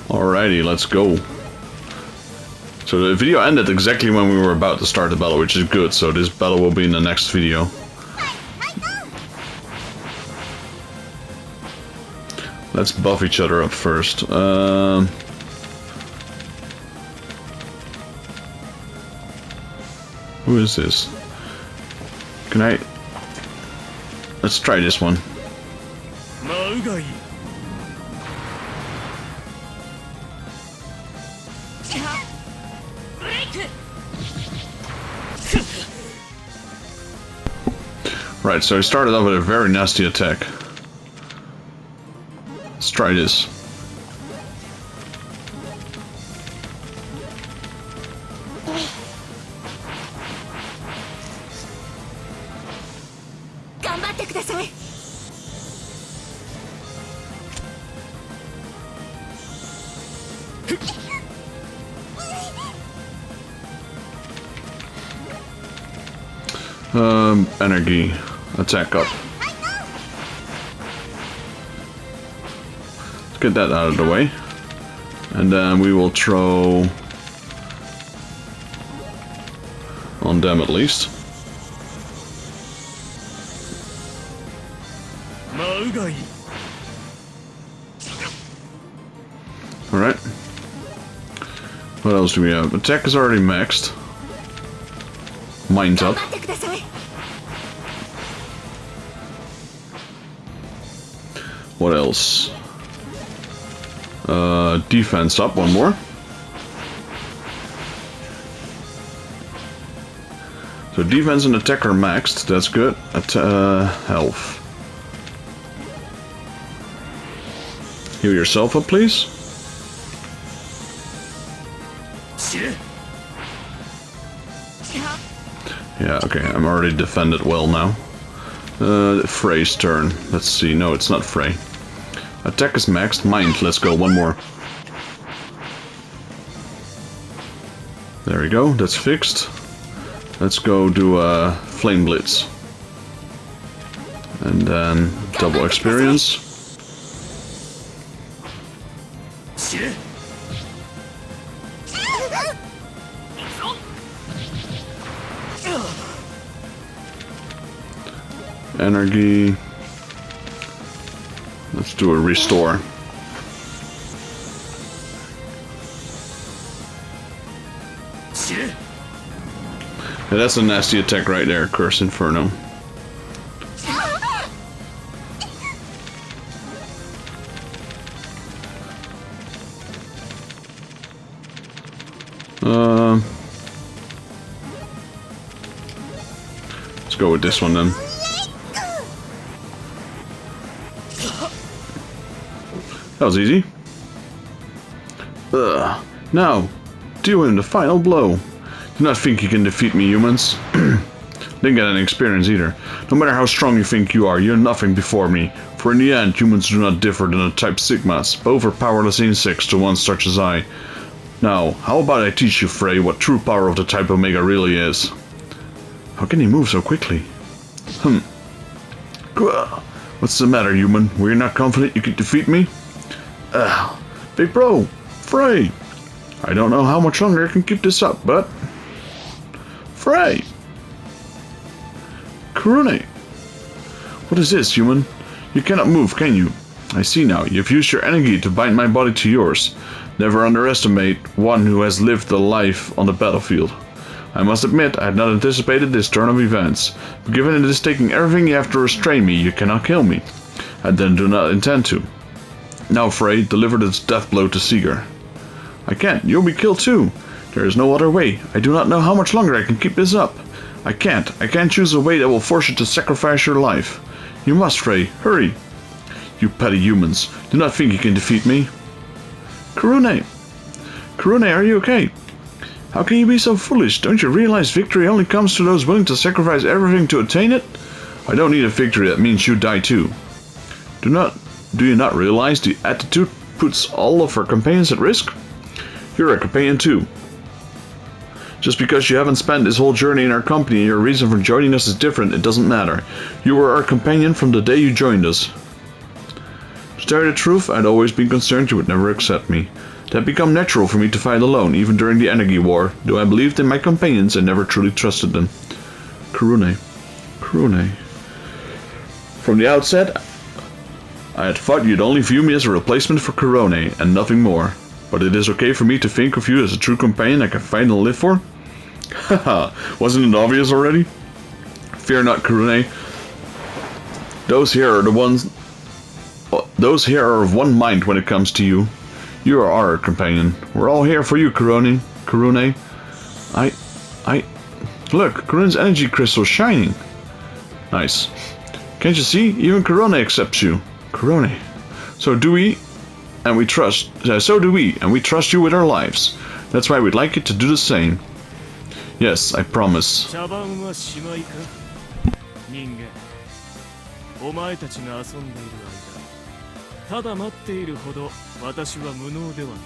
Alrighty, let's go. So the video ended exactly when we were about to start the battle, which is good, so this battle will be in the next video. Let's buff each other up first. Who is this? Can I... Let's try this one. Right, so he started off with a very nasty attack. Let's try this. Energi, attack up. Let's get that out of the way. And then we will throw on them at least. Alright. What else do we have? Attack is already maxed. Mind's up. What else? Defense up, one more. So defense and attack are maxed, that's good. Health. Heal yourself up, please. Yeah, okay, I'm already defended well now. Fray's turn. Let's see, no, it's not Fray. Attack is maxed. Mind, let's go, one more. There we go, that's fixed. Let's go do a Flame Blitz. And then double experience. Energy. Let's do a restore. Yeah, that's a nasty attack right there, Curse Inferno. Let's go with this one then. That was easy. Now, deal him the final blow. Do not think you can defeat me, humans. Didn't get any experience either. No matter how strong you think you are, you're nothing before me. For in the end, humans do not differ than the type Sigmas, both are powerless insects to one such as I. Now, how about I teach you, Fray, what true power of the type Omega really is? How can he move so quickly? What's the matter, human? Were you not confident you could defeat me? Big bro, Fray. I don't know how much longer I can keep this up, but... Fray! Kurune! What is this, human? You cannot move, can you? I see now. You've used your energy to bind my body to yours. Never underestimate one who has lived a life on the battlefield. I must admit, I had not anticipated this turn of events. But given it is taking everything you have to restrain me, you cannot kill me. I then do not intend to. Now, Fray, deliver this death blow to Seeger. I can't. You'll be killed too. There is no other way. I do not know how much longer I can keep this up. I can't. I can't choose a way that will force you to sacrifice your life. You must, Fray. Hurry. You petty humans. Do not think you can defeat me. Kurune. Kurune, are you okay? How can you be so foolish? Don't you realize victory only comes to those willing to sacrifice everything to attain it? I don't need a victory that means you die too. Do you not realize the attitude puts all of our companions at risk? You're a companion too. Just because you haven't spent this whole journey in our company and your reason for joining us is different, it doesn't matter. You were our companion from the day you joined us. To tell you the truth, I'd always been concerned you would never accept me. It had become natural for me to fight alone, even during the Energi War. Though I believed in my companions, I never truly trusted them. Kurune. From the outset, I had thought you'd only view me as a replacement for Kurone, and nothing more. But it is okay for me to think of you as a true companion I can find and live for? Haha, wasn't it obvious already? Fear not, Kurune. Those here are of one mind when it comes to you. You are our companion. We're all here for you, Kurune. Look, Kurune's energy crystal shining. Nice. Can't you see? Even Kurone accepts you. Kurone. So do we, and we trust you with our lives. That's why we'd like you to do the same. Yes, I promise. お前たちが遊んでいる間、ただ待っているほど私は無能ではない。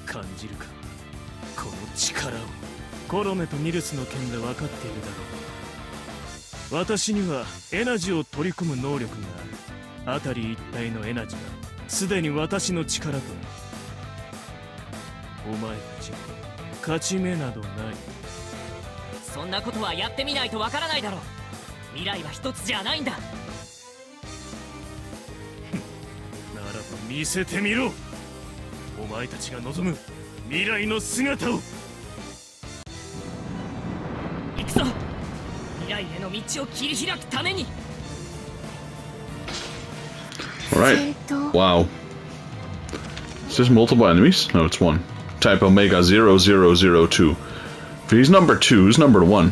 感じるか、この力を。コロネとニルスの件で分かっているだろう。私にはエナジーを取り込む能力がある。辺り一帯のエナジーがすでに私の力となる。お前たち勝ち目などない。そんなことはやってみないとわからないだろう。未来は一つじゃないんだ。ならば見せてみろ。お前たちが望む未来の姿を。行くぞ。未来への道を切り開くために。Alright. Wow. Is this multiple enemies? No, it's one. Type Omega 0002. If he's number 2, who's number 1?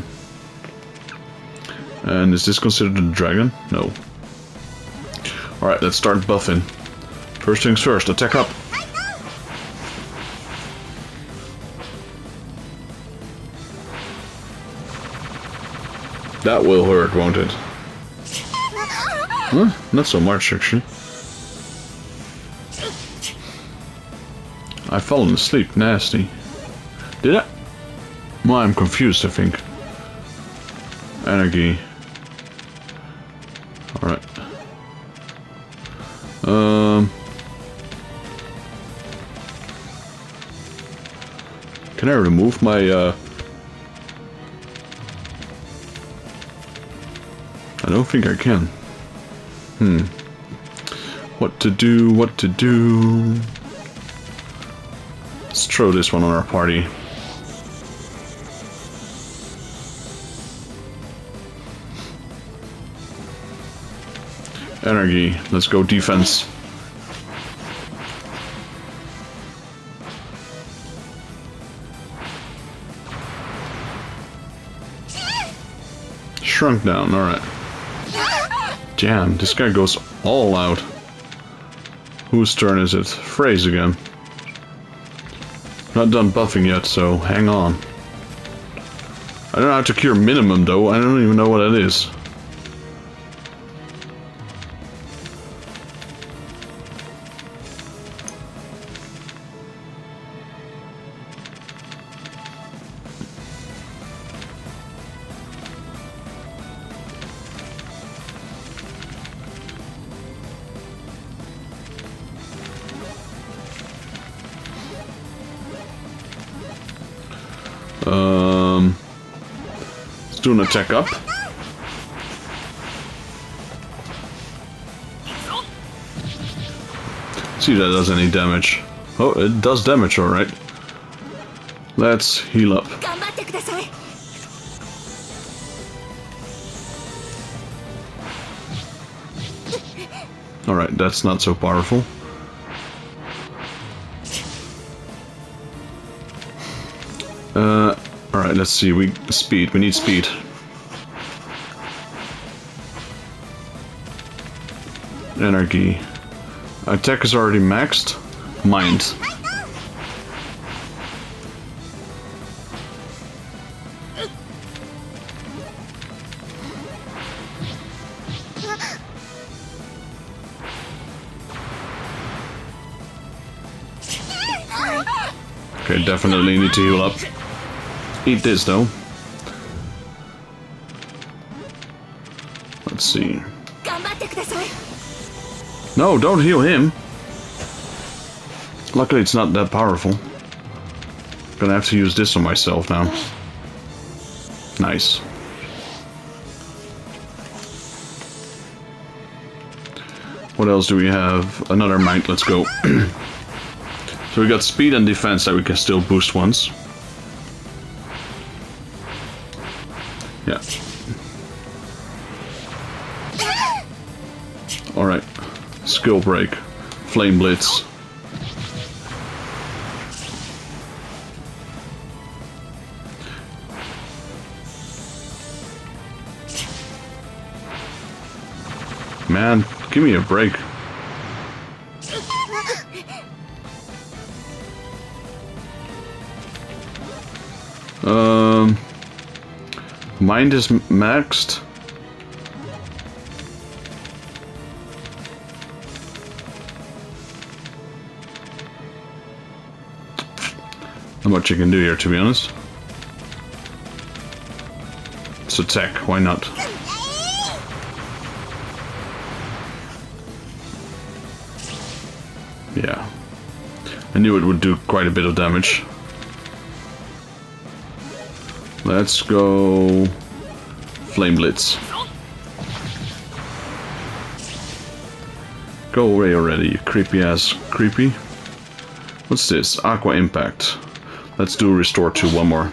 And is this considered a dragon? No. Alright, let's start buffing. First things first, attack up. That will hurt, won't it? Huh? Not so much, actually. I've fallen asleep, nasty. Did I? Well, I'm confused, I think. Energi. Alright. Can I remove my, I don't think I can. What to do? Let's throw this one on our party. Energi, let's go defense. Shrunk down, alright. Damn, this guy goes all out. Whose turn is it? Fray's again. Not done buffing yet, so hang on. I don't know how to cure minimum though, I don't even know what that is. Let's do an attack up. See if that does any damage. Oh, it does damage, alright. Let's heal up. Alright, that's not so powerful. Alright, let's see, we need speed. Energi. Attack is already maxed. Mind. Okay, definitely need to heal up. Eat this though. Let's see. No, don't heal him. Luckily it's not that powerful. Gonna have to use this on myself now. Nice. What else do we have? Another mind, let's go. So we got speed and defense that we can still boost once. Yeah. Alright. Skill break. Flame blitz. Man, give me a break. Mind is maxed. Not much you can do here, to be honest. Let's attack, why not? Yeah. I knew it would do quite a bit of damage. Let's go Flame Blitz. Go away already, you creepy ass creepy. What's this? Aqua Impact. Let's do Restore to one more.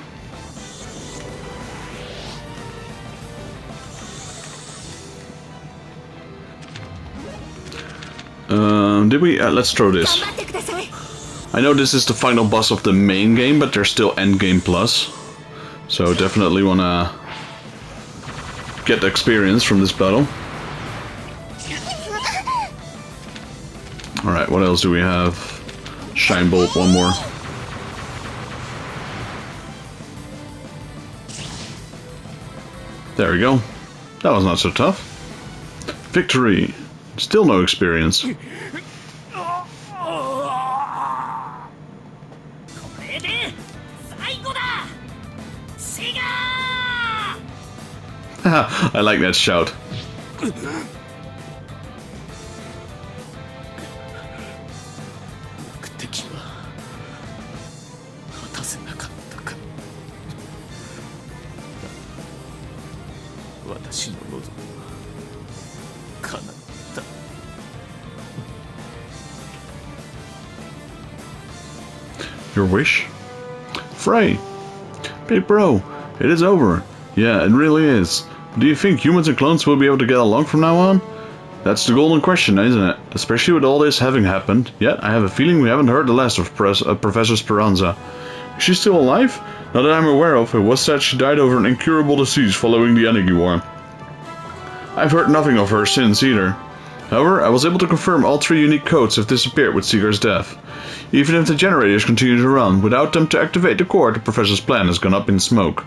Did we? Let's throw this. I know this is the final boss of the main game, but there's still Endgame Plus. So definitely wanna get the experience from this battle. Alright, what else do we have? Shine Bolt, one more. There we go. That was not so tough. Victory. Still no experience. I like that shout. Your wish? Fray! Big bro, it is over. Yeah, it really is. Do you think humans and clones will be able to get along from now on? That's the golden question, isn't it? Especially with all this having happened. Yet, I have a feeling we haven't heard the last of Professor Speranza. Is she still alive? Not that I'm aware of, it was said she died over an incurable disease following the Energi War. I've heard nothing of her since either. However, I was able to confirm all 3 unique codes have disappeared with Seeker's death. Even if the generators continue to run, without them to activate the core, the Professor's plan has gone up in smoke.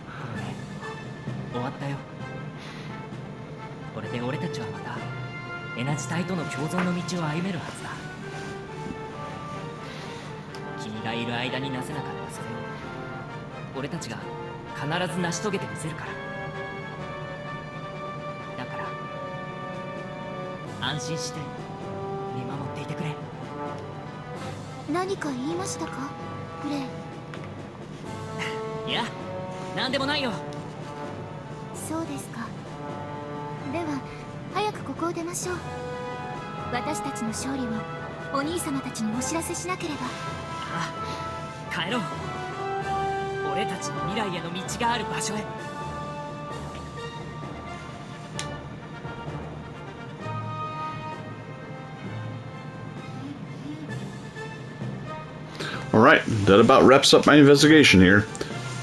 Alright, that about wraps up my investigation here.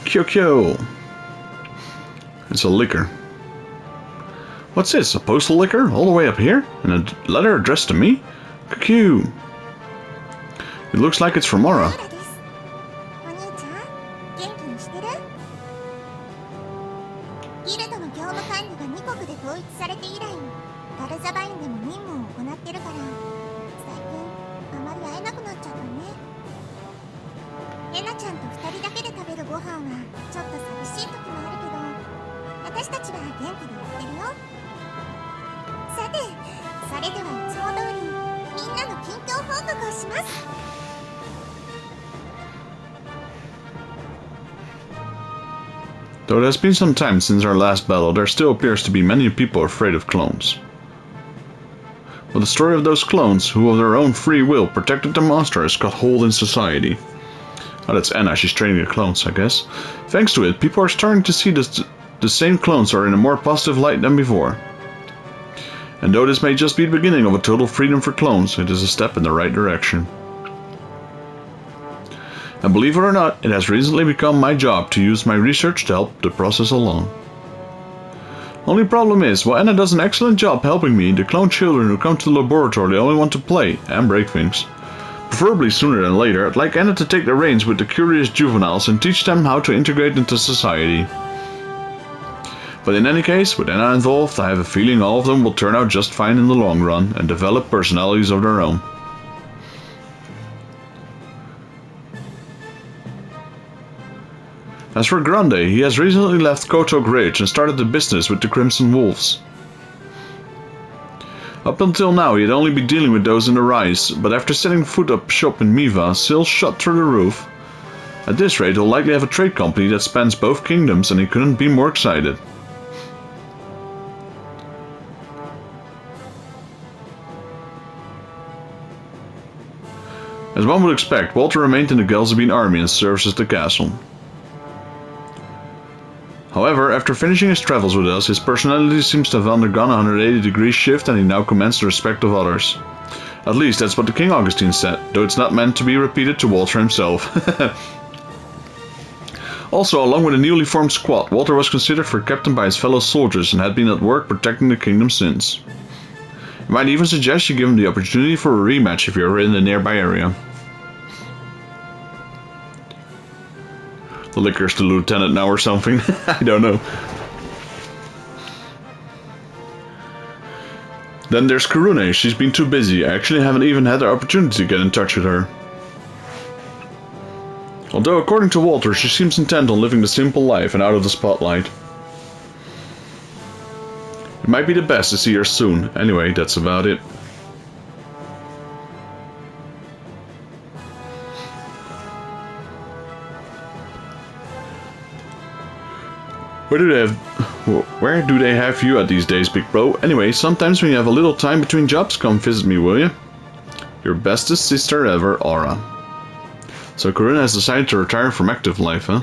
Kyo. It's a liquor. What's this? A postal liquor? All the way up here? And a letter addressed to me? Q. It looks like it's from Aura. それではいつも通りみんなの近況報告をします。 Though it has been some time since our last battle, there still appears to be many people afraid of clones. But the story of those clones, who of their own free will protected the monster, has got hold in society. Oh, that's Anna, she's training the clones, I guess. Thanks to it, people are starting to see the same clones are in a more positive light than before. And though this may just be the beginning of a total freedom for clones, it is a step in the right direction. And believe it or not, it has recently become my job to use my research to help the process along. Only problem is, while Anna does an excellent job helping me, the clone children who come to the laboratory only want to play and break things. Preferably sooner than later, I'd like Anna to take the reins with the curious juveniles and teach them how to integrate into society. But in any case, with Anna involved, I have a feeling all of them will turn out just fine in the long run and develop personalities of their own. As for Grande, he has recently left Kotok Ridge and started the business with the Crimson Wolves. Up until now he had only been dealing with those in the Rise, but after setting foot up shop in Miva, sales shot through the roof. At this rate he'll likely have a trade company that spans both kingdoms, and he couldn't be more excited. As one would expect, Walter remained in the Ghalzabine army and serves at the castle. However, after finishing his travels with us, his personality seems to have undergone a 180-degree shift and he now commands the respect of others. At least that's what the King Augustine said, though it's not meant to be repeated to Walter himself. Also, along with a newly formed squad, Walter was considered for captain by his fellow soldiers and had been at work protecting the kingdom since. You might even suggest you give him the opportunity for a rematch if you're in the nearby area. The liquor's the lieutenant now or something. I don't know. Then there's Karune. She's been too busy. I actually haven't even had the opportunity to get in touch with her. Although according to Walter, she seems intent on living the simple life and out of the spotlight. It might be the best to see her soon. Anyway, that's about it. Where do they have you at these days, big bro? Anyway, sometimes when you have a little time between jobs, come visit me, will you? Your bestest sister ever, Aura. So Karuna has decided to retire from active life, huh?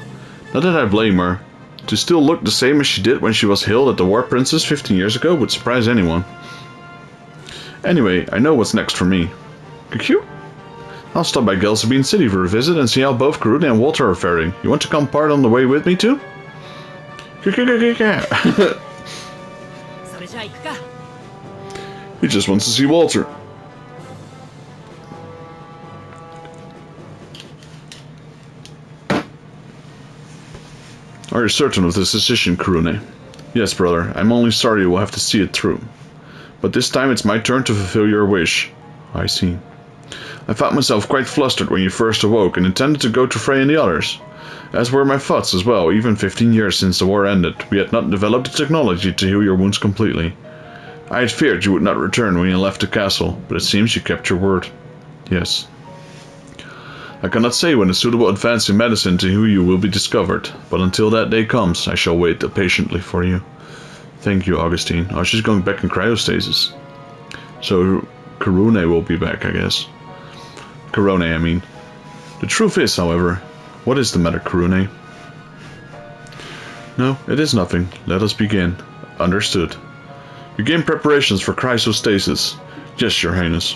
Not that I blame her. To still look the same as she did when she was hailed at the War Princess 15 years ago would surprise anyone. Anyway, I know what's next for me. Cute. I'll stop by Ghalzabine City for a visit and see how both Karuna and Walter are faring. You want to come part on the way with me too? He just wants to see Walter. Are you certain of this decision, Karune? Yes, brother. I'm only sorry you will have to see it through. But this time it's my turn to fulfill your wish. I see. I found myself quite flustered when you first awoke and intended to go to Fray and the others. As were my thoughts as well. Even 15 years since the war ended, we had not developed the technology to heal your wounds completely. I had feared you would not return when you left the castle, but it seems you kept your word. Yes. I cannot say when a suitable advance in medicine to heal you will be discovered, but until that day comes, I shall wait patiently for you. Thank you, Augustine. Oh, she's going back in cryostasis. So, Karune will be back, I guess. Karone, I mean. The truth is, however... What is the matter, Karune? No, it is nothing. Let us begin. Understood. Begin preparations for cryostasis. Yes, Your Highness.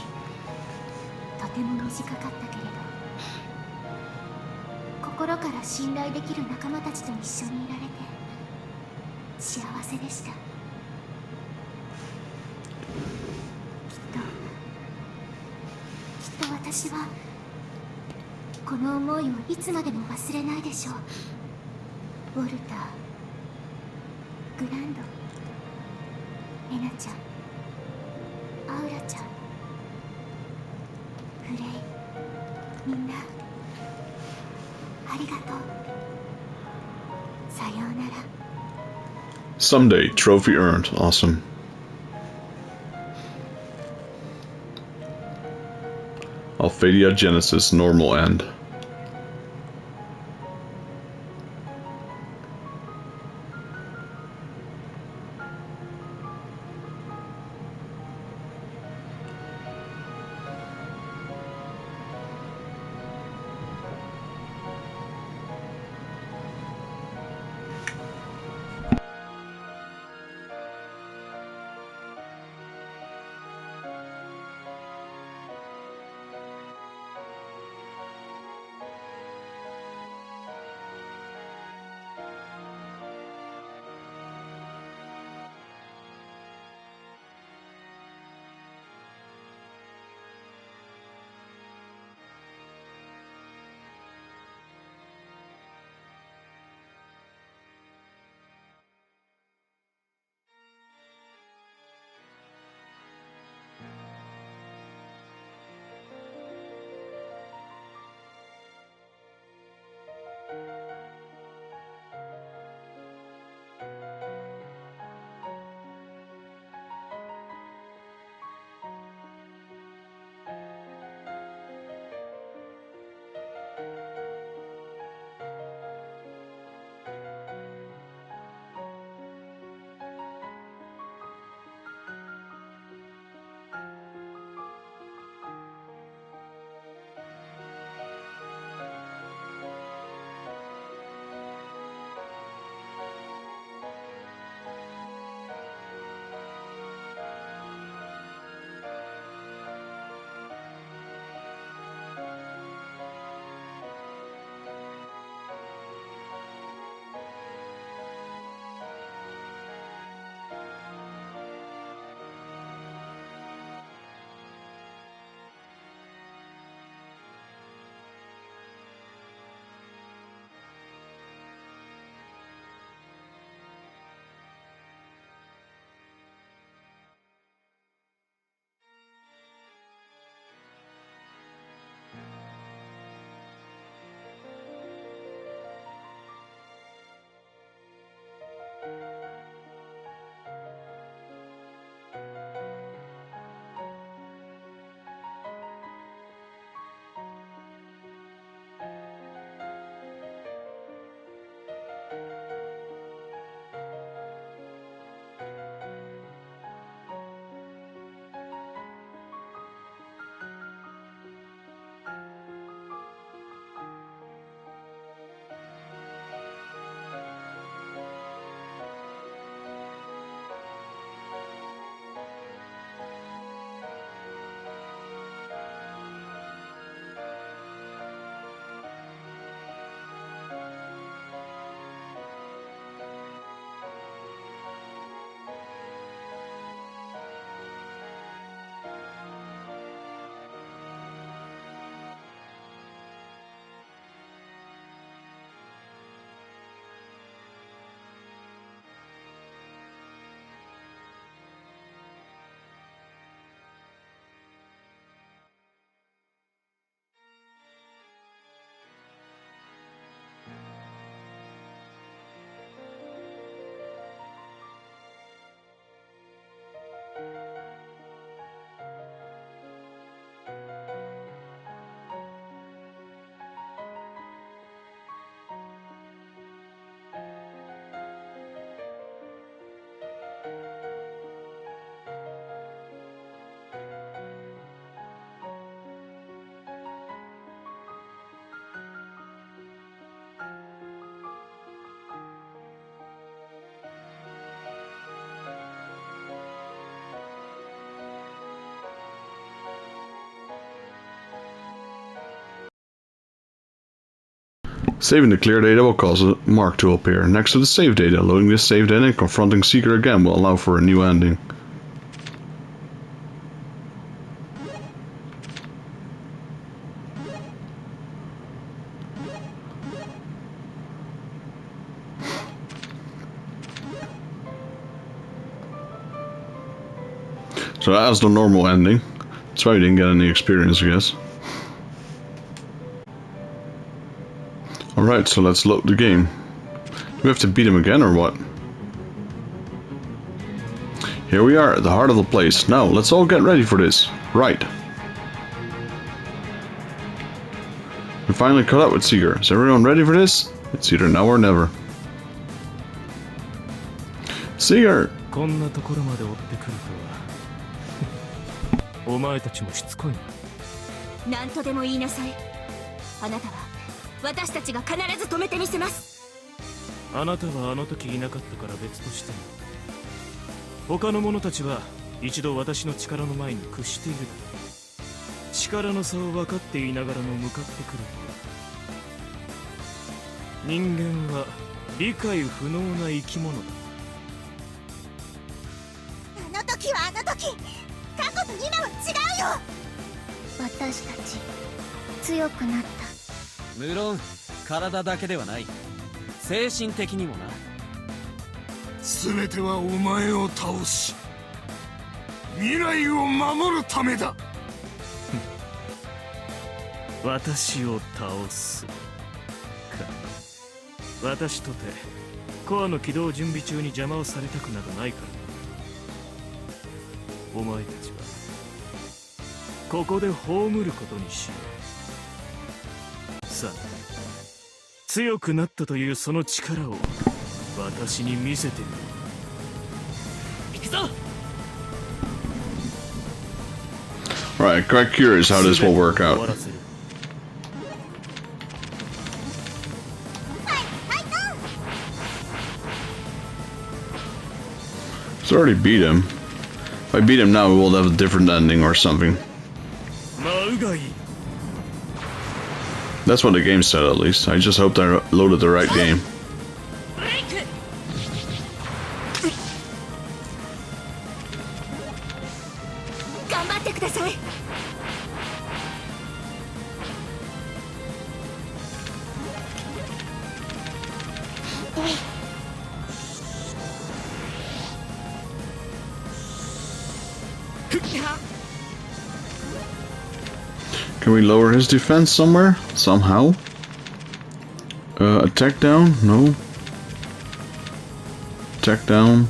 Someday, trophy earned. Awesome. Alphadia Genesis, normal end. Saving the clear data will cause a mark to appear next to the save data. Loading this save data and confronting Seeker again will allow for a new ending. So that was the normal ending. That's why we didn't get any experience, I guess. Alright, so let's load the game. Do we have to beat him again or what? Here we are at the heart of the place. Now, let's all get ready for this. Right. We finally caught up with Seeger. Is everyone ready for this? It's either now or never. Seeger! こんなところまで追ってくるとはお前たちもしつこいな。何とでも言いなさい。あなたは私たちが必ず止めてみせます。あなたはあの時いなかったから別としても他の者たちは一度私の力の前に屈しているだろう。力の差を分かっていながらも向かってくるとは。人間は理解不能な生き物だ。あの時はあの時、過去と今は違うよ。私たち強くなった。無論体だけではない、精神的にもな。全てはお前を倒し未来を守るためだ。私を倒すか。私とてコアの起動準備中に邪魔をされたくなどないからな。お前たちはここで葬ることにしよう。さあ、強くなったというその力を私に見せてみろ。行くぞ。 Alright, quite curious how this will work 終わ out. らせる。It's already beat him. If I beat him now, we will have a different ending or something. 舞うがいい。 That's what the game said, at least. I just hoped I loaded the right game. ブレイク。頑張ってください。Can we lower his defense somewhere? Somehow? Attack down? No. Attack down.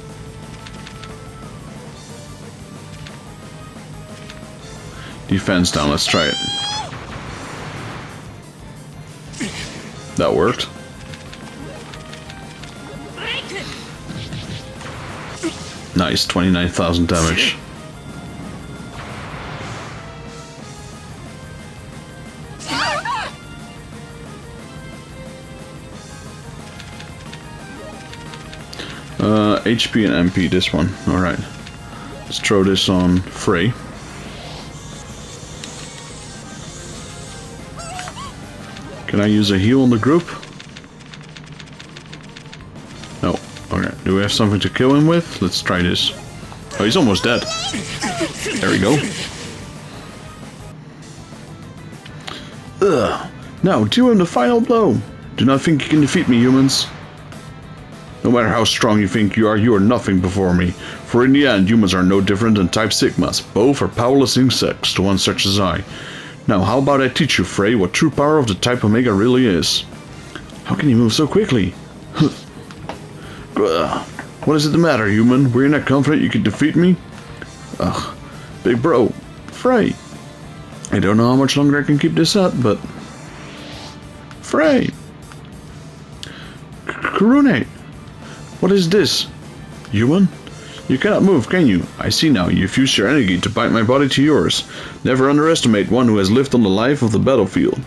Defense down, let's try it. That worked. Nice, 29,000 damage. HP and MP, this one. Alright. Let's throw this on Fray. Can I use a heal on the group? No. Okay. Do we have something to kill him with? Let's try this. Oh, he's almost dead. There we go. Ugh. Now, deal him the final blow. Do not think you can defeat me, humans. No matter how strong you think you are nothing before me. For in the end, humans are no different than Type Sigmas. Both are powerless insects to one such as I. Now, how about I teach you, Fray, what true power of the Type Omega really is? How can you move so quickly? What is it the matter, human? Were you not confident you could defeat me? Ugh. Big bro. Fray. I don't know how much longer I can keep this up, but... Fray. Karune. What is this? Human? You cannot move, can you? I see now. You fused your energy to bind my body to yours. Never underestimate one who has lived on the life of the battlefield.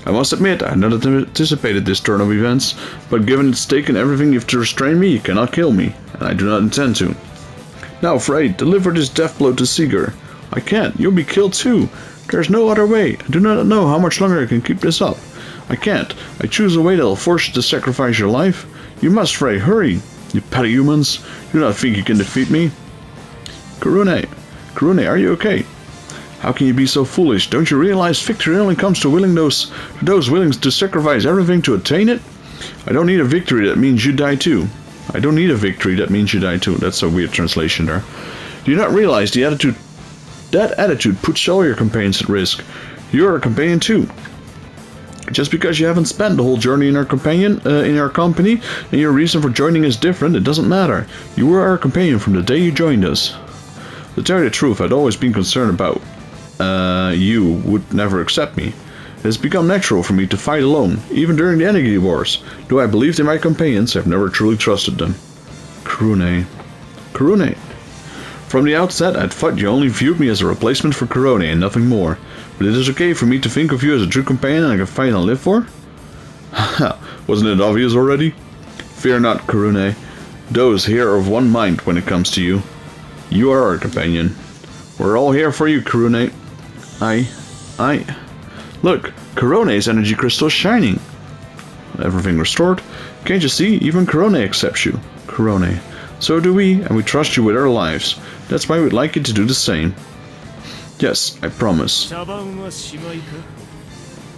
I must admit, I had not anticipated this turn of events, but given its stake in everything you've to restrain me, you cannot kill me, and I do not intend to. Now, Fray, deliver this death blow to Seeger. I can't. You'll be killed too. There's no other way. I do not know how much longer I can keep this up. I can't. I choose a way that'll force you to sacrifice your life. You must, Fray. Hurry. You petty humans. You do not think you can defeat me? Karune. Karune, are you okay? How can you be so foolish? Don't you realize victory only comes to those willing to sacrifice everything to attain it? I don't need a victory that means you die too. I don't need a victory that means you die too. That's a weird translation there. Do you not realize that attitude puts all your companions at risk? You're a companion too. Just because you haven't spent the whole journey in our company, and your reason for joining is different, it doesn't matter. You were our companion from the day you joined us. To tell you the truth, I'd always been concerned about you would never accept me. It has become natural for me to fight alone, even during the Energi Wars. Though I believed in my companions, I've never truly trusted them. Kurune. Kurune. From the outset, I thought you only viewed me as a replacement for Kurone and nothing more. But it is okay for me to think of you as a true companion I can fight and live for? Haha, wasn't it obvious already? Fear not, Kurune. Those here are of one mind when it comes to you. You are our companion. We're all here for you, Kurune. Look, Kurone's energy crystal is shining. Everything restored. Can't you see? Even Kurone accepts you. Kurone. So do we, and we trust you with our lives. That's why we'd like you to do the same. Yes, I promise. 茶番はしまいか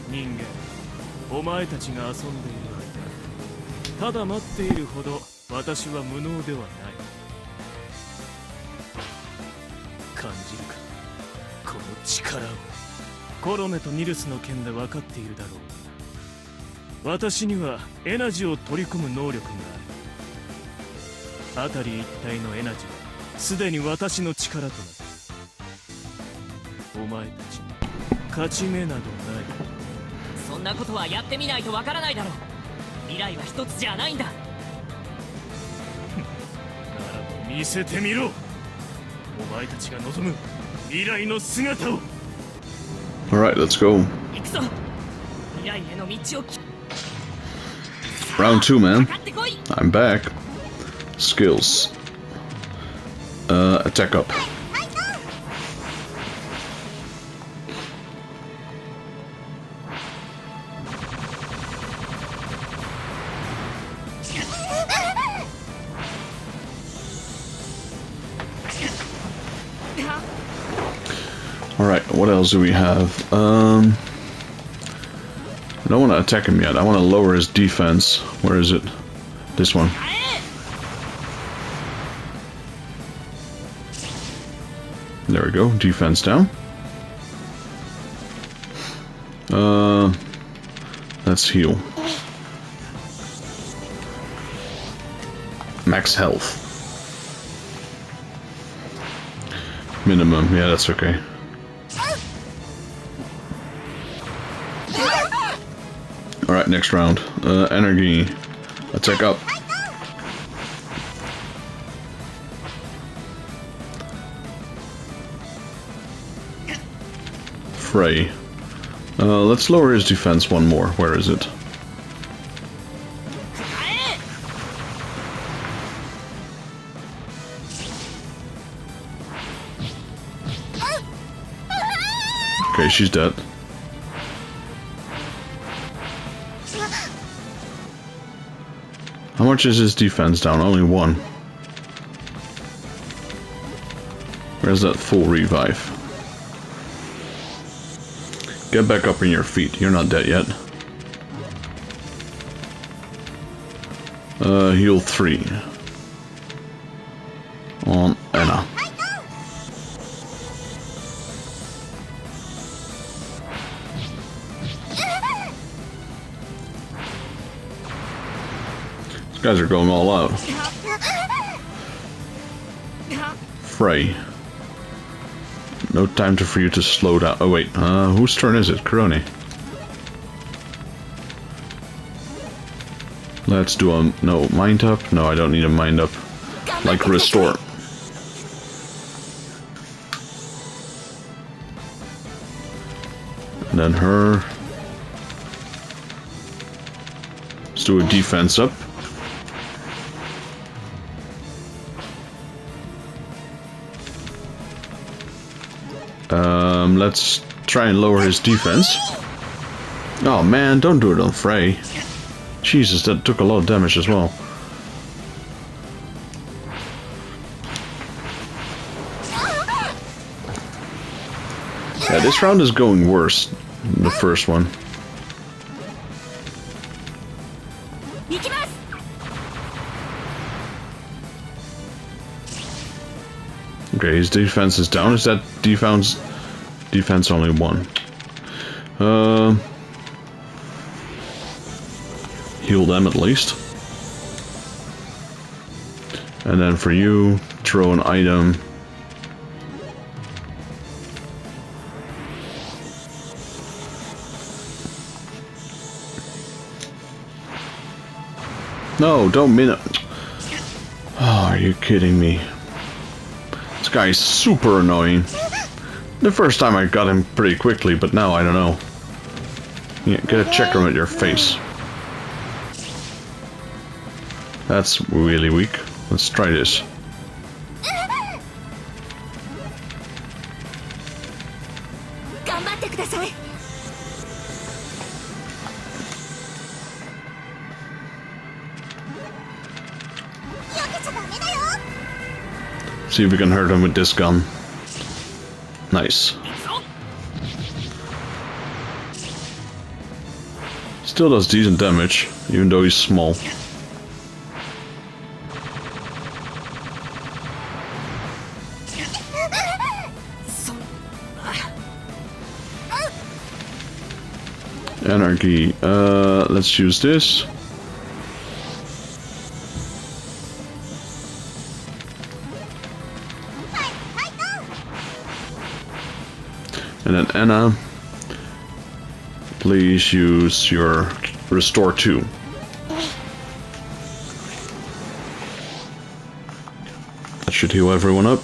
人間お前たちが遊んでいる間ただ待っているほど私は無能ではない感じるかこの力をコロネとニルスの件で分かっているだろう私にはエナジーを取り込む能力がある辺り一帯のエナジーはすでに私の力となるお前たちに勝ち目などないそんなことはやってみないとわからないだろう未来は一つじゃないんだならば見せてみろお前たちが望む未来の姿を Alright, let's go. 行くぞ未来への道を Round 2, man. かかってこい I'm back. Skills. Attack up. Alright, what else do we have? I don't want to attack him yet. I want to lower his defense. Where is it? This one. There we go. Defense down. Let's heal. Max health. Minimum. Yeah, that's okay. Alright, next round. Energy. Attack up. Fray. Let's lower his defense one more. Where is it? Okay, she's dead. How much is his defense down? Only one. Where's that full revive? Get back up on your feet. You're not dead yet. Heal 3. On Anna. These guys are going all out. Fray. No time for you to slow down. Oh wait, whose turn is it? Kurone. Let's do a no mind up. No, I don't need a mind up. Like restore. And then her. Let's do a defense up. Let's try and lower his defense. Oh man, don't do it on Fray. Jesus, that took a lot of damage as well. Yeah, this round is going worse than the first one. Okay, his defense is down. Is that defense only 1? Heal them at least. And then for you, throw an item. No, don't mean it. Oh, are you kidding me? This guy is super annoying. The first time I got him pretty quickly, but now I don't know. Yeah, get a checker at your face. That's really weak. Let's try this. See if we can hurt him with this gun. Nice. Still does decent damage, even though he's small. Energi. Let's use this. And then Anna, please use your Restore 2. That should heal everyone up.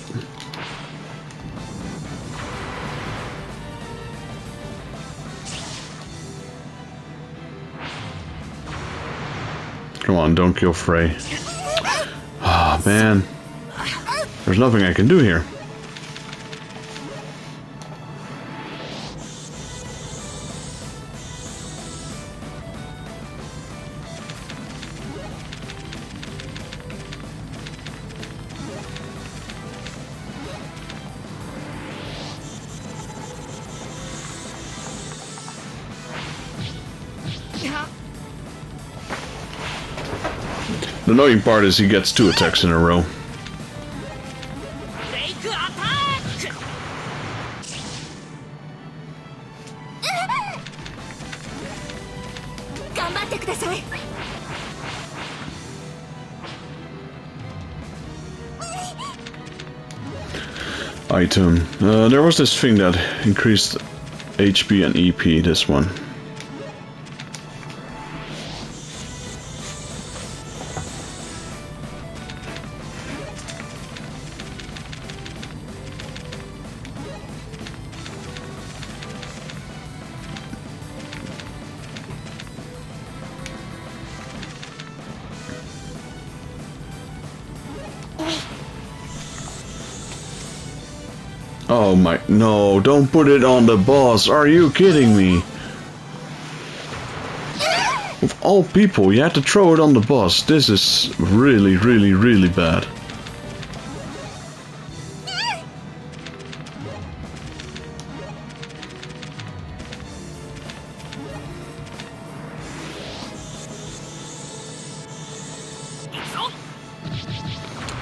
Come on, don't kill Fray. Ah, man. There's nothing I can do here. The annoying part is he gets 2 attacks in a row. Item. There was this thing that increased HP and EP, this one. Oh my, no, don't put it on the boss, are you kidding me? Of all people, you had to throw it on the boss. This is really, really, really bad.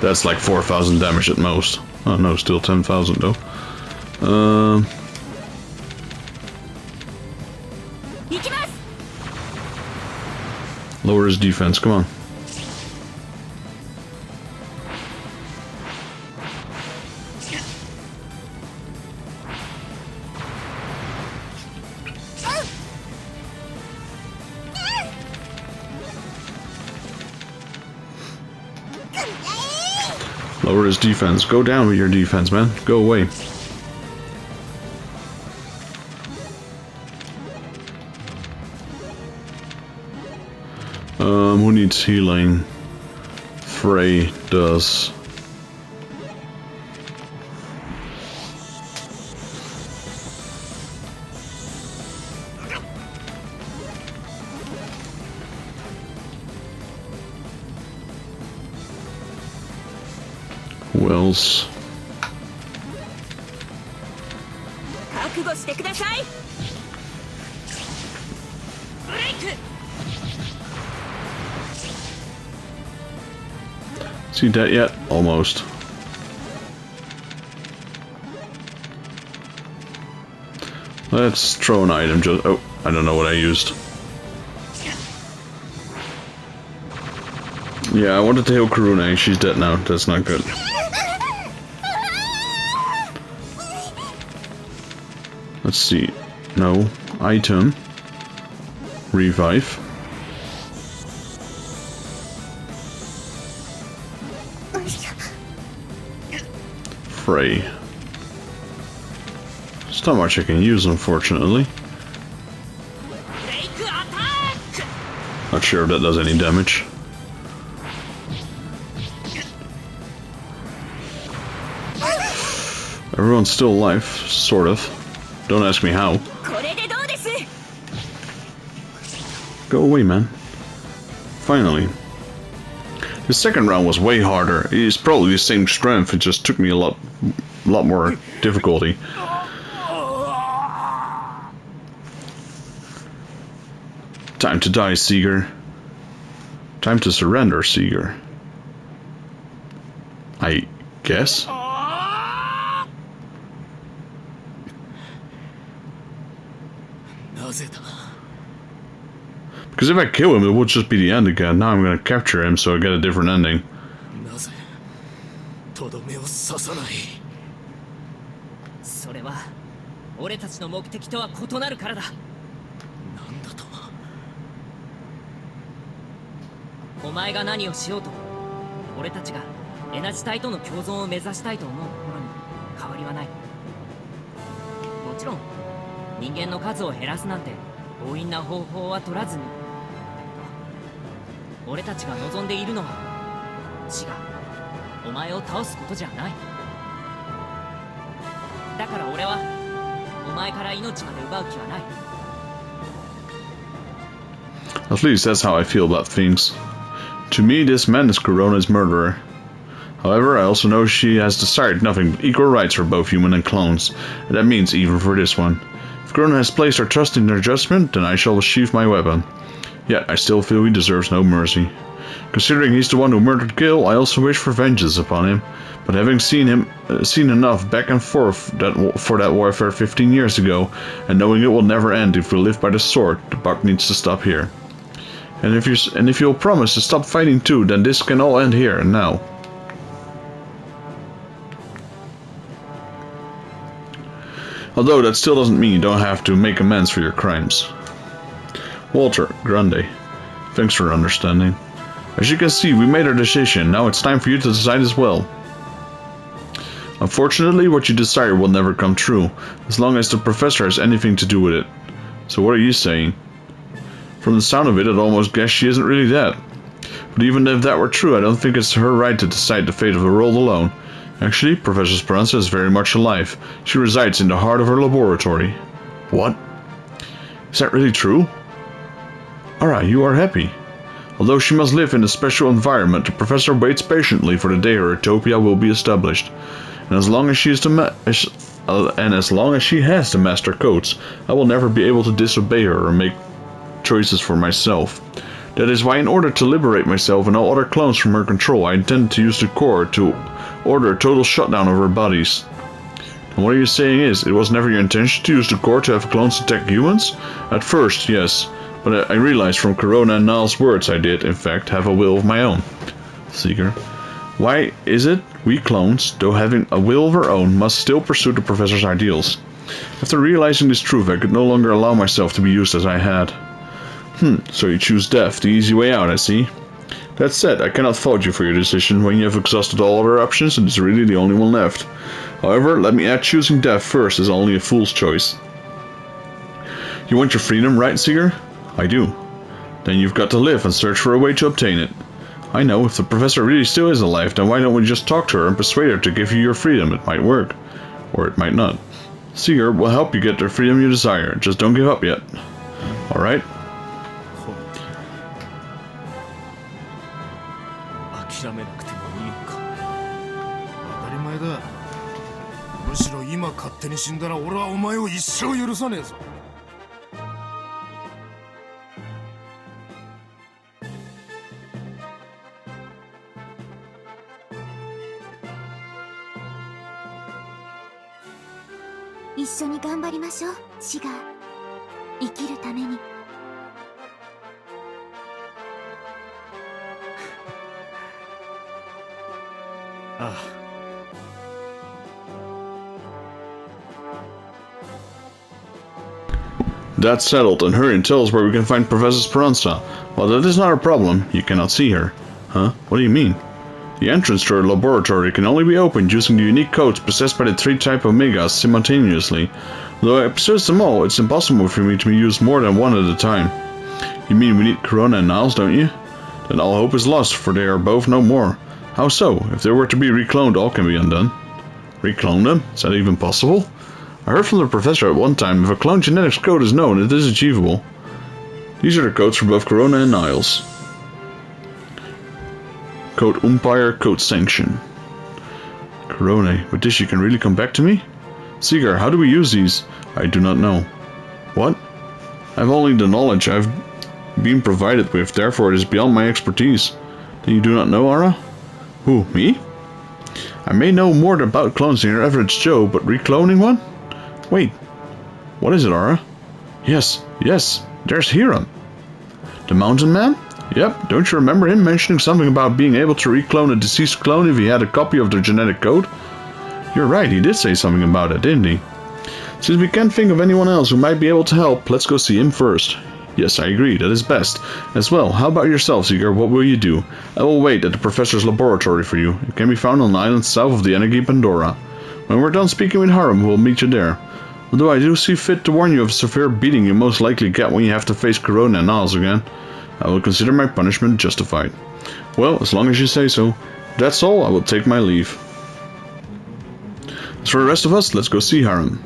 That's like 4,000 damage at most. Oh no, still 10,000 though. Lower his defense, come on. Lower his defense. Go down with your defense, man. Go away. Who needs healing? Fray does. Who else? See that yet? Almost. Let's throw an item. Oh, I don't know what I used. Yeah, I wanted to heal Karune. She's dead now. That's not good. Let's see. No. Item. Revive. Fray. There's not much I can use, unfortunately. Not sure if that does any damage. Everyone's still alive, sort of. Don't ask me how. Go away, man. Finally. The second round was way harder. It's probably the same strength, it just took me a lot more difficulty. Time to die, Seeger. Time to surrender, Seeger. I guess? Because if I kill him, it would just be the end again. Now I'm gonna capture him so I get a different ending. At least that's how I feel about things. To me, this man is Corona's murderer. However, I also know she has desired nothing but equal rights for both human and clones, and that means even for this one. If Corona has placed her trust in their judgment, then I shall sheathe my weapon. Yet, I still feel he deserves no mercy. Considering he's the one who murdered Gil, I also wish for vengeance upon him, but having seen enough back and forth for that warfare 15 years ago, and knowing it will never end if we live by the sword, the buck needs to stop here. And if you'll promise to stop fighting too, then this can all end here and now. Although that still doesn't mean you don't have to make amends for your crimes. Walter, Grande, thanks for understanding. As you can see, we made our decision. Now it's time for you to decide as well. Unfortunately, what you desire will never come true, as long as the professor has anything to do with it. So what are you saying? From the sound of it, I'd almost guess she isn't really dead. But even if that were true, I don't think it's her right to decide the fate of the world alone. Actually, Professor Speranza is very much alive. She resides in the heart of her laboratory. What? Is that really true? Alright, you are happy. Although she must live in a special environment, the professor waits patiently for the day her utopia will be established. And as long as she has the master codes, I will never be able to disobey her or make choices for myself. That is why, in order to liberate myself and all other clones from her control, I intend to use the core to order a total shutdown of her bodies. And what you're saying is, it was never your intention to use the core to have clones attack humans? At first, yes, but I realized from Corona and Niall's words I did, in fact, have a will of my own. Seeker. Why is it we clones, though having a will of our own, must still pursue the professor's ideals? After realizing this truth, I could no longer allow myself to be used as I had. So you choose death, the easy way out, I see. That said, I cannot fault you for your decision when you have exhausted all other options and it's really the only one left. However, let me add choosing death first is only a fool's choice. You want your freedom, right, Seeger? I do. Then you've got to live and search for a way to obtain it. I know, if the professor really still is alive, then why don't we just talk to her and persuade her to give you your freedom? It might work. Or it might not. Seeger will help you get the freedom you desire, just don't give up yet. Alright? That's settled, and hurry and tell us where we can find Professor Speranza. Well, that is not a problem. You cannot see her. Huh? What do you mean? The entrance to our laboratory can only be opened using the unique codes possessed by the 3 type Omegas simultaneously. Though I possess them all, it's impossible for me to use more than one at a time. You mean we need Corona and Niles, don't you? Then all hope is lost, for they are both no more. How so? If they were to be recloned, all can be undone. Reclone them? Is that even possible? I heard from the professor at one time, if a clone genetics code is known, it is achievable. These are the codes for both Corona and Niles. Code Umpire, Code Sanction. Corona, with this you can really come back to me? Seeger, how do we use these? I do not know. What? I have only the knowledge I've been provided with, therefore it is beyond my expertise. Then you do not know, Ara? Who, me? I may know more about clones than your average Joe, but recloning one? Wait, what is it, Ara? Yes, there's Hiram. The mountain man? Yep, don't you remember him mentioning something about being able to reclone a deceased clone if he had a copy of their genetic code? You're right, he did say something about it, didn't he? Since we can't think of anyone else who might be able to help, let's go see him first. Yes, I agree, that is best. As well, how about yourself, Seeger? What will you do? I will wait at the professor's laboratory for you. It can be found on an island south of the Energi Pandora. When we're done speaking with Hiram, we'll meet you there. Although I do see fit to warn you of a severe beating you most likely get when you have to face Corona and Niles again. I will consider my punishment justified. Well, as long as you say so. If that's all, I will take my leave. As for the rest of us, let's go see Hiram.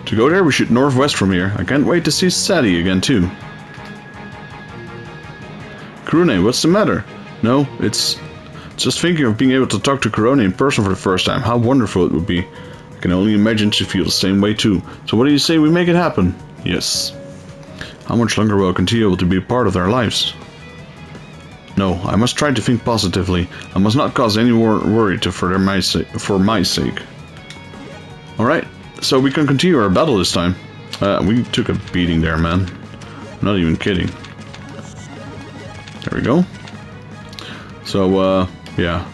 To go there, we shoot northwest from here. I can't wait to see Sadie again, too. Corona, what's the matter? No, it's just thinking of being able to talk to Corona in person for the first time. How wonderful it would be. I can only imagine she feels the same way, too. So what do you say we make it happen? Yes. How much longer will I continue to be a part of their lives? No, I must try to think positively. I must not cause any worry for my sake. Alright, so we can continue our battle this time. We took a beating there, man. I'm not even kidding. There we go. So, yeah.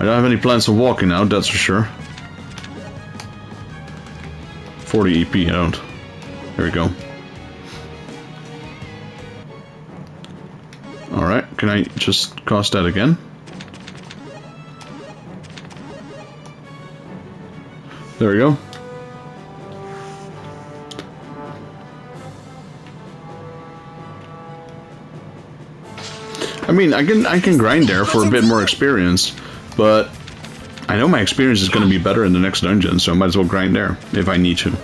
I don't have any plans of walking out, that's for sure. 40 EP, I don't. There we go. Alright, can I just cast that again? There we go. I mean, I can grind there for a bit more experience, but I know my experience is going to be better in the next dungeon, so I might as well grind there if I need to.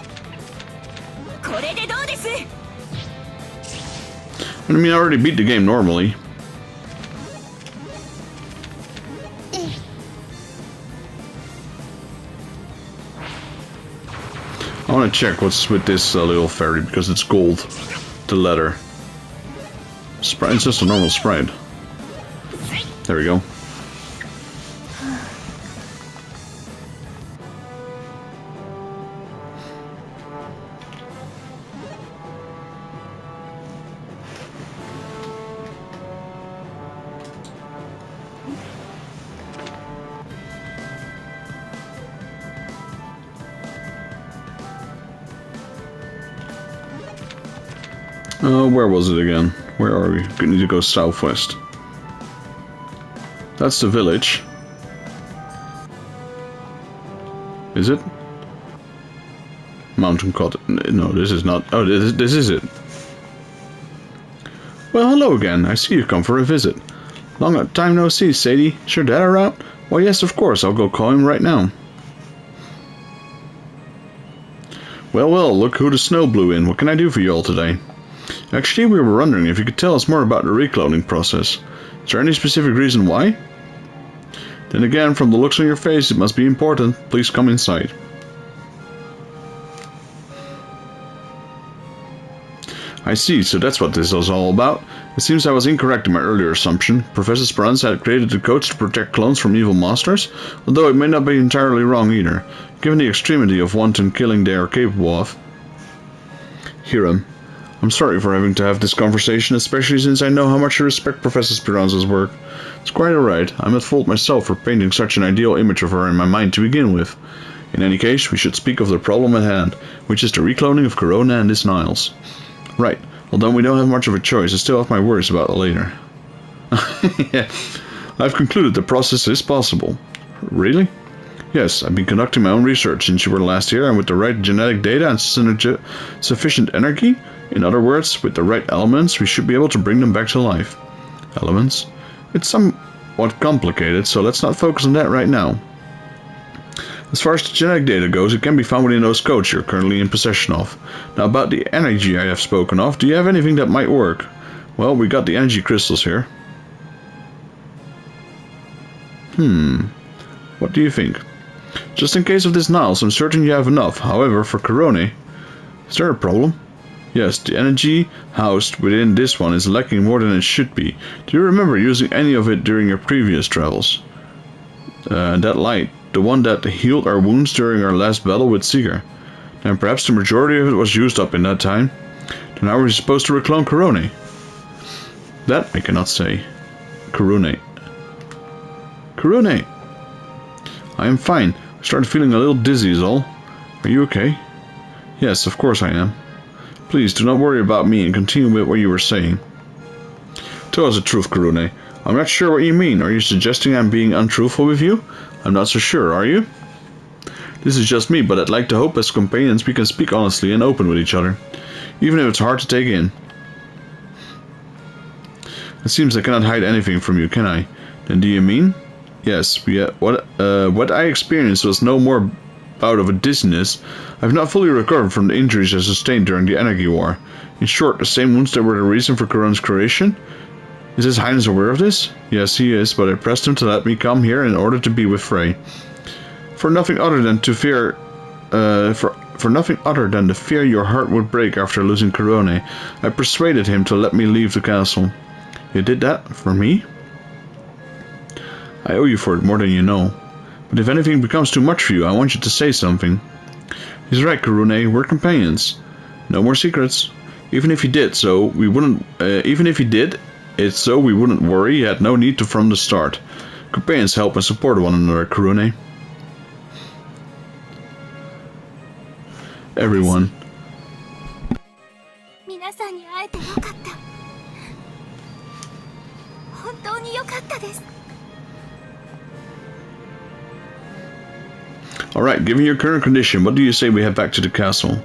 I mean, I already beat the game normally. I want to check what's with this little fairy because it's gold. The letter. Sprite, it's just a normal sprite. There we go. Where was it again? Where are we? We need to go southwest. That's the village. Is it? Mountain Cottage. No, this is not. Oh, this is it. Well, hello again. I see you've come for a visit. Long time no see, Sadie. Is your dad around? Well, yes, of course. I'll go call him right now. Well, look who the snow blew in. What can I do for you all today? Actually, we were wondering if you could tell us more about the recloning process. Is there any specific reason why? Then again, from the looks on your face, it must be important. Please come inside. I see, so that's what this was all about. It seems I was incorrect in my earlier assumption. Professor Speranza had created the codes to protect clones from evil masters, although it may not be entirely wrong either, given the extremity of wanton killing they are capable of. Hiram, I'm sorry for having to have this conversation, especially since I know how much you respect Professor Speranza's work. It's quite alright. I'm at fault myself for painting such an ideal image of her in my mind to begin with. In any case, we should speak of the problem at hand, which is the recloning of Corona and his Niles. Right. Although we don't have much of a choice, I still have my worries about it later. Yeah. I've concluded the process is possible. Really? Yes, I've been conducting my own research since you were last here, and with the right genetic data and sufficient energy, in other words, with the right elements, we should be able to bring them back to life. Elements? It's somewhat complicated, so let's not focus on that right now. As far as the genetic data goes, it can be found within those codes you're currently in possession of. Now about the energy I have spoken of, do you have anything that might work? Well, we got the energy crystals here. What do you think? Just in case of this Niles, I'm certain you have enough. However, for Corone, is there a problem? Yes, the energy housed within this one is lacking more than it should be. Do you remember using any of it during your previous travels? That light, the one that healed our wounds during our last battle with Seeger. And perhaps the majority of it was used up in that time. Then how are we supposed to reclone Corone? That I cannot say. Corone. Corone! I am fine. I started feeling a little dizzy is all. Are you okay? Yes, of course I am. Please do not worry about me and continue with what you were saying. Tell us the truth, Corone. I'm not sure what you mean. Are you suggesting I'm being untruthful with you? I'm not so sure, are you? This is just me, but I'd like to hope as companions we can speak honestly and open with each other, even if it's hard to take in. It seems I cannot hide anything from you, can I? Then do you mean? Yes, what I experienced was no more bout of a dizziness. I've not fully recovered from the injuries I sustained during the Energi War. In short, the same wounds that were the reason for Corone's creation? Is His Highness aware of this? Yes, he is, but I pressed him to let me come here in order to be with Fray. For nothing other than to fear, for nothing other than the fear your heart would break after losing Corone, I persuaded him to let me leave the castle. You did that for me? I owe you for it more than you know. But if anything becomes too much for you, I want you to say something. He's right, Corone. We're companions. No more secrets. Even if he did so, we wouldn't. Even if he did it so, we wouldn't worry. He had no need to from the start. Companions help and support one another, Corone. Everyone. 皆さんに会えてよかった。本当によかったです。 Alright, given your current condition, what do you say we head back to the castle?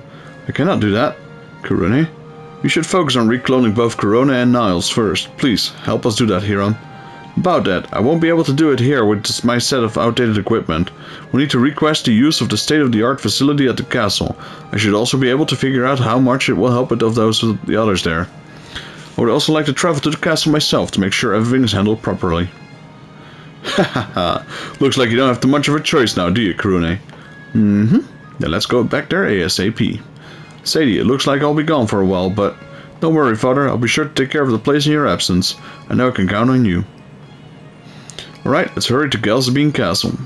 I cannot do that, Corone. We should focus on recloning both Corone and Niles first. Please, help us do that, Hiram. About that, I won't be able to do it here with my set of outdated equipment. We need to request the use of the state-of-the-art facility at the castle. I should also be able to figure out how much it will help with the others there. I would also like to travel to the castle myself to make sure everything is handled properly. Hahaha, looks like you don't have too much of a choice now, do you, Corone? Then let's go back there ASAP. Sadie, it looks like I'll be gone for a while, but don't worry, Father, I'll be sure to take care of the place in your absence. I know I can count on you. Alright, let's hurry to Ghalzabine Castle.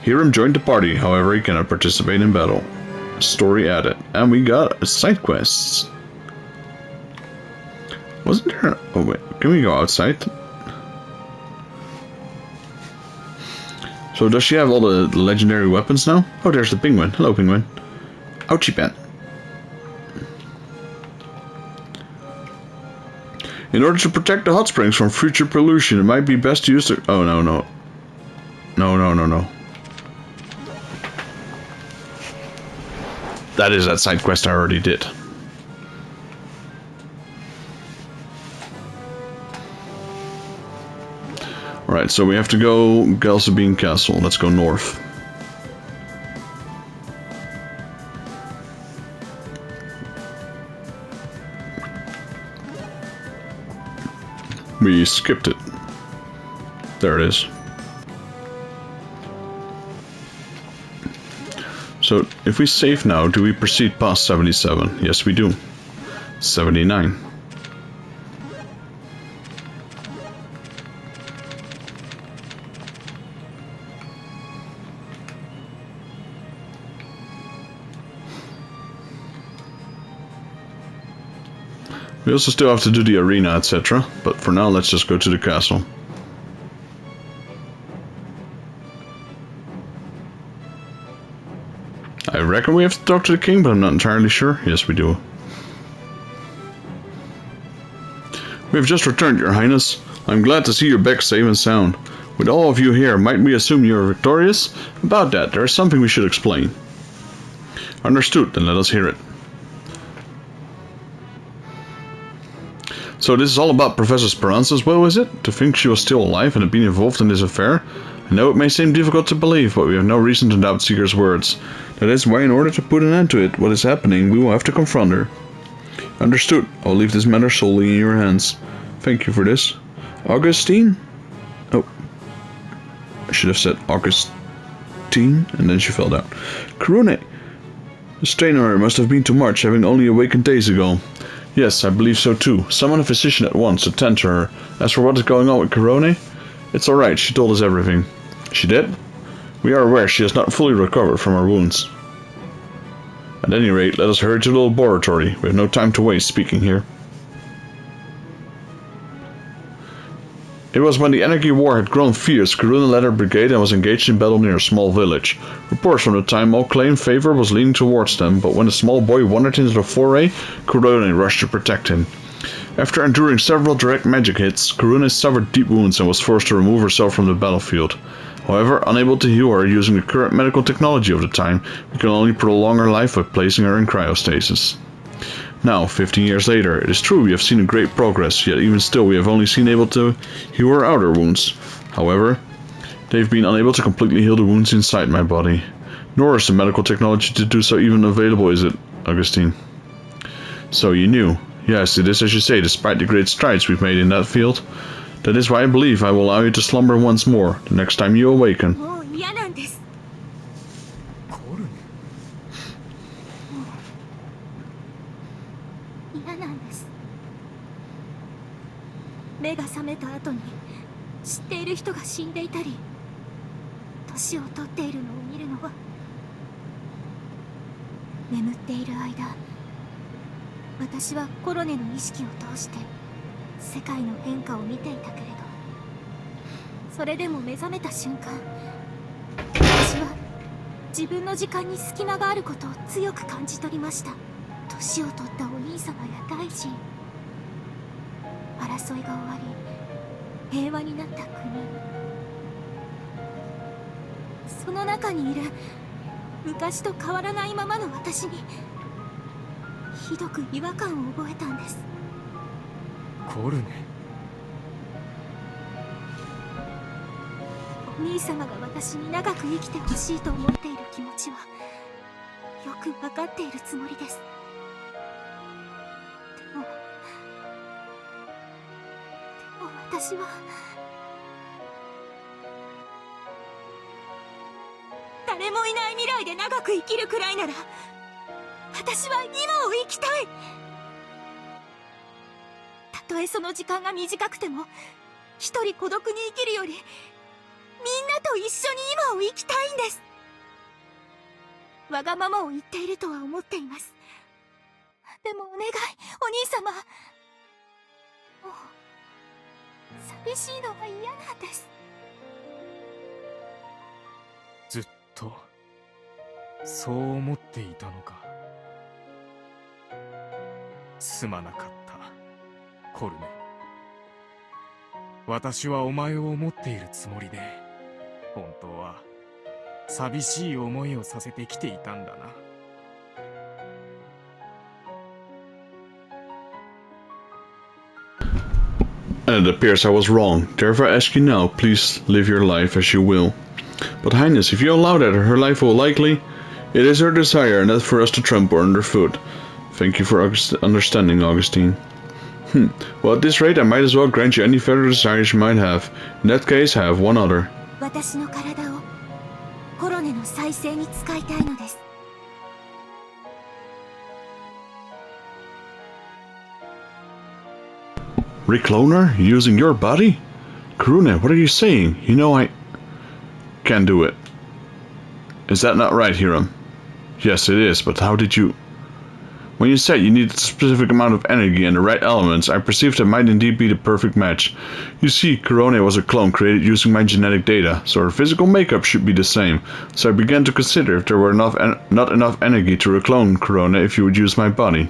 Hiram joined the party, however he cannot participate in battle. Story added. And we got side quests. Wasn't there... Oh wait, can we go outside? So does she have all the legendary weapons now? Oh, there's the penguin. Hello, penguin. Ouchie pen. In order to protect the hot springs from future pollution, it might be best to use the... Oh, no, no. No. That is that side quest I already did. Alright, so we have to go Ghalzabine Castle. Let's go north. We skipped it. There it is. So, if we save now, do we proceed past 77? Yes, we do. 79. We also still have to do the arena, etc. But for now, let's just go to the castle. I reckon we have to talk to the king, but I'm not entirely sure. Yes, we do. We have just returned, Your Highness. I'm glad to see you're back safe and sound. With all of you here, might we assume you are victorious? About that, there is something we should explain. Understood, then let us hear it. So this is all about Professor Speranza's will, is it? To think she was still alive and had been involved in this affair? I know it may seem difficult to believe, but we have no reason to doubt Seeker's words. That is why, in order to put an end to it, what is happening, we will have to confront her. Understood. I will leave this matter solely in your hands. Thank you for this. Augustine? Oh. I should have said Augustine, and then she fell down. Karune! The strain on her must have been too much, having only awakened days ago. Yes, I believe so too. Summon a physician at once, attend to her. As for what is going on with Karune, it's alright, she told us everything. She did? We are aware she has not fully recovered from her wounds. At any rate, let us hurry to the laboratory. We have no time to waste speaking here. It was when the Energi War had grown fierce, Karune led her brigade and was engaged in battle near a small village. Reports from the time all claimed favor was leaning towards them, but when the small boy wandered into the foray, Karune rushed to protect him. After enduring several direct magic hits, Karune suffered deep wounds and was forced to remove herself from the battlefield. However, unable to heal her using the current medical technology of the time, we can only prolong her life by placing her in cryostasis. Now, 15 years later, it is true we have seen a great progress, yet even still we have only been able to heal her outer wounds. However, they've been unable to completely heal the wounds inside my body. Nor is the medical technology to do so even available, is it, Augustine? So you knew. Yes, it is as you say, despite the great strides we've made in that field. That is why I believe I will allow you to slumber once more, the next time you awaken.そう思っていたのか。すまなかった、コルネ。私はお前を思っているつもりで、本当は寂しい思いをさせてきていたんだな。And it appears I was wrong. Therefore I ask you now, please live your life as you will. But Highness, if you allow that, her life will likely... It is her desire, and not for us to trample underfoot. Thank you for understanding, Augustine. Well, at this rate, I might as well grant you any further desires you might have. In that case, I have one other. Reclone her? Using your body? Karune, what are you saying? You know I... Can't do it. Is that not right, Hiram? Yes, it is, but how did you... When you said you needed a specific amount of energy and the right elements, I perceived that might indeed be the perfect match. You see, Karune was a clone created using my genetic data, so her physical makeup should be the same. So I began to consider if there were not enough energy to reclone Karune if you would use my body.